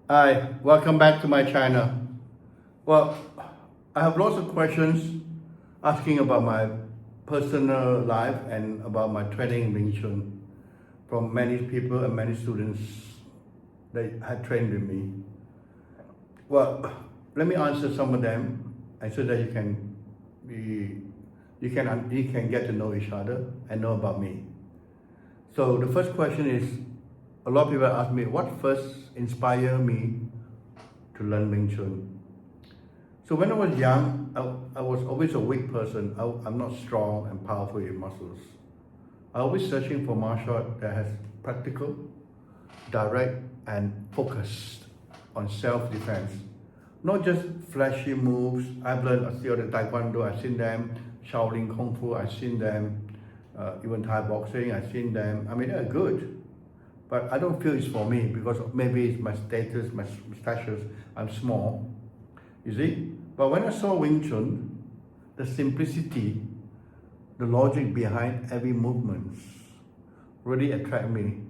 Hi, welcome back to my channel. Well, I have lots of questions asking about my personal life and about my training in Wing Chun from many people and many students that had trained with me. Well, let me answer some of them and so that be you can get to know each other and know about me. So the first question is, a lot of people ask me what first inspired me to learn Wing Chun. So when I was young, I was always a weak person. I'm not strong and powerful in muscles. I was always searching for martial art that has practical, direct, and focused on self-defense. Not just flashy moves. I've learned a few of the Taekwondo, I've seen them, Shaolin Kung Fu, I've seen them, even Thai boxing, I've seen them. I mean, they're good. But I don't feel it's for me because maybe it's my status, my stature, I'm small. You see? But when I saw Wing Chun, the simplicity, the logic behind every movement really attracted me.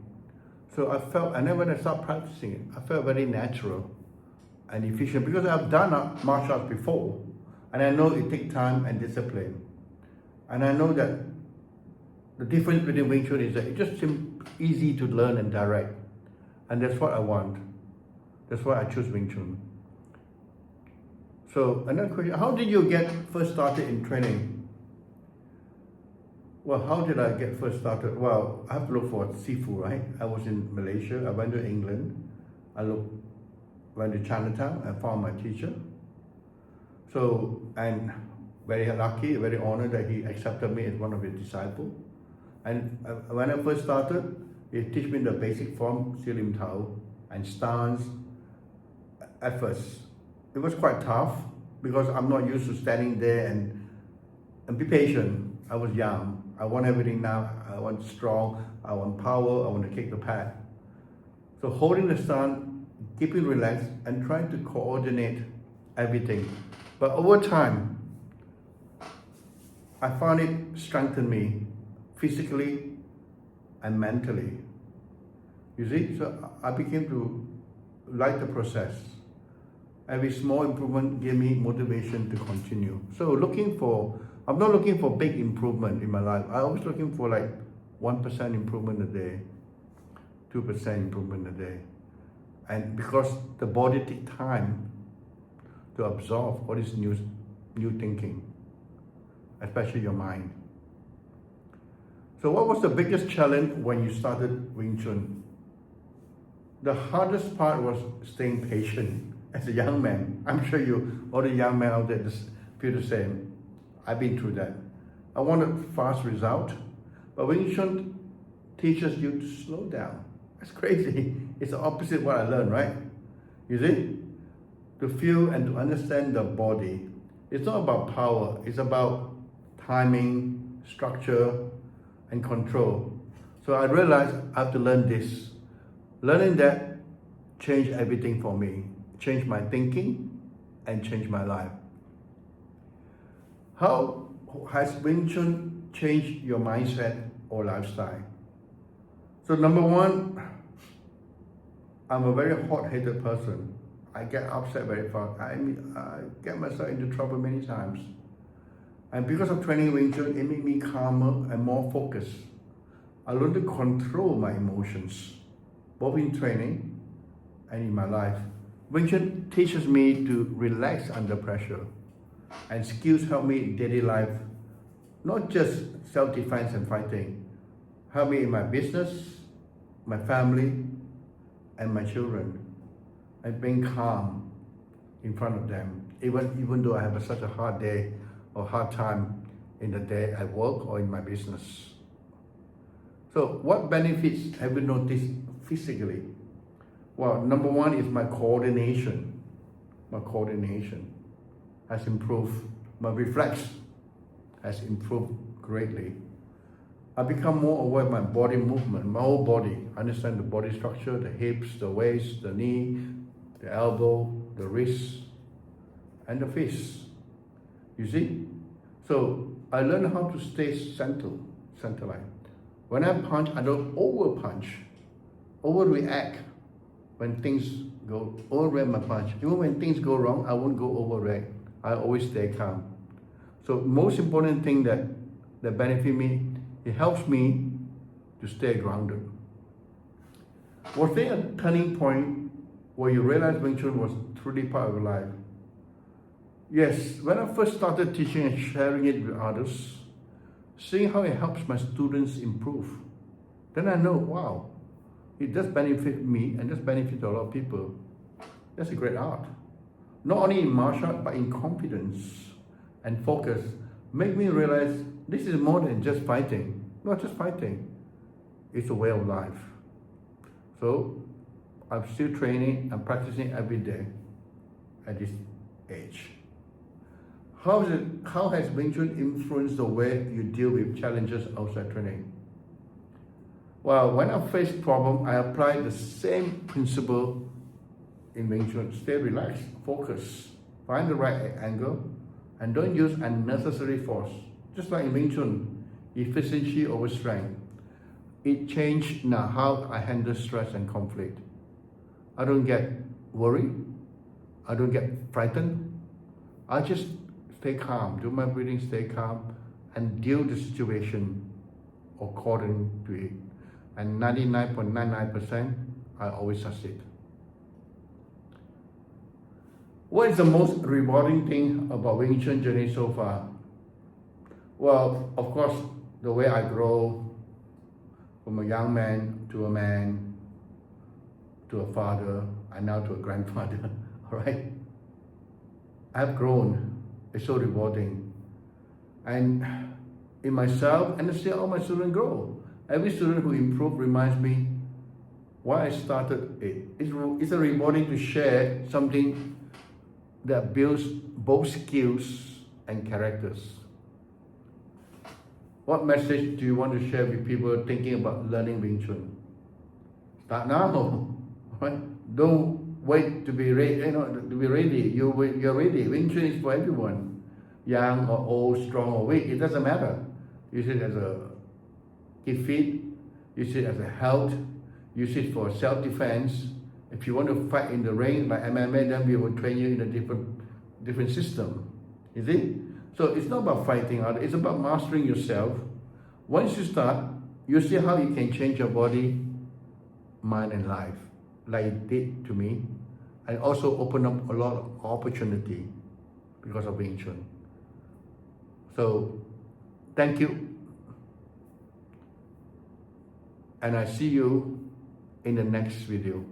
So I felt, and then when I started practicing it, I felt very natural and efficient because I've done martial arts before. And I know it takes time and discipline. And I know that the difference between Wing Chun is that it's just easy to learn and direct. And that's what I want. That's why I choose Wing Chun. So another question, how did you get first started in training? Well, how did I get first started? Well, I have to look for Sifu, right? I was in Malaysia, I went to England, went to Chinatown, and found my teacher. So, and very lucky, very honored that he accepted me as one of his disciples. And when I first started, he taught me the basic form, Silim Tao, and stance. At first, it was quite tough because I'm not used to standing there and be patient. I was young. I want everything now. I want strong. I want power. I want to kick the pad. So holding the stance, keeping relaxed, and trying to coordinate everything. But over time, I found it strengthened me physically and mentally. You see, so I became to like the process. Every small improvement gave me motivation to continue. So I'm not looking for big improvement in my life. I'm always looking for like 1% improvement a day, 2% improvement a day. And because the body takes time to absorb all this new thinking, especially your mind. So what was the biggest challenge when you started Wing Chun? The hardest part was staying patient as a young man. I'm sure all the young men out there just feel the same. I've been through that. I wanted fast result, but Wing Chun teaches you to slow down. That's crazy. It's the opposite of what I learned, right? You see? To feel and to understand the body. It's not about power, it's about timing, structure, and control. So I realized I have to learn this. Learning that changed everything for me, changed my thinking, and changed my life. How has Wing Chun changed your mindset or lifestyle? So number one, I'm a very hot-headed person. I get upset very fast. I get myself into trouble many times. And because of training Wing Chun, it made me calmer and more focused. I learned to control my emotions, both in training and in my life. Wing Chun teaches me to relax under pressure, and skills help me in daily life, not just self-defense and fighting, help me in my business, my family, and my children, and being calm in front of them, even though I have such a hard day or hard time in the day at work or in my business. So what benefits have you noticed physically? Well, number one is my coordination. My coordination has improved. My reflex has improved greatly. I become more aware of my body movement, my whole body. I understand the body structure, the hips, the waist, the knee, the elbow, the wrist, and the fist. You see? So I learned how to stay center line. When I punch, I don't over punch, overreact. when things go overreact my punch. Even when things go wrong, I won't go overreact. I always stay calm. So most important thing that benefit me, it helps me to stay grounded. Was there a turning point where you realized Wing Chun was truly part of your life? Yes, when I first started teaching and sharing it with others, seeing how it helps my students improve, then I know, wow, it does benefit me and does benefit a lot of people. That's a great art. Not only in martial art, but in confidence and focus, make me realize this is more than just fighting. Not just fighting, it's a way of life. So I'm still training and practicing every day at this age. How has Wing Chun influenced the way you deal with challenges outside training? Well, when I face problem, I apply the same principle in Wing Chun. Stay relaxed, focus, find the right angle, and don't use unnecessary force. Just like in Wing Chun, efficiency over strength. It changed now how I handle stress and conflict. I don't get worried. I don't get frightened. I just stay calm, do my breathing, stay calm, and deal with the situation according to it. And 99.99%, I always succeed. What is the most rewarding thing about Wing Chun journey so far? Well, of course, the way I grow from a young man to a father, and now to a grandfather, all right? I've grown. It's so rewarding. And in myself, and I see all my students grow. Every student who improves reminds me why I started it. It's a rewarding to share something that builds both skills and characters. What message do you want to share with people thinking about learning Wing Chun? Start now, right? Don't wait to be ready. To be ready. You're ready. Wing Chun is for everyone, young or old, strong or weak. It doesn't matter. Use it as a keep fit. Use it as a health. Use it for self-defense. If you want to fight in the ring like MMA, then we will train you in a different system. You see? So it's not about fighting others, it's about mastering yourself. Once you start, you see how you can change your body, mind and life, like it did to me, and also open up a lot of opportunity because of Wing Chun. So, thank you. And I see you in the next video.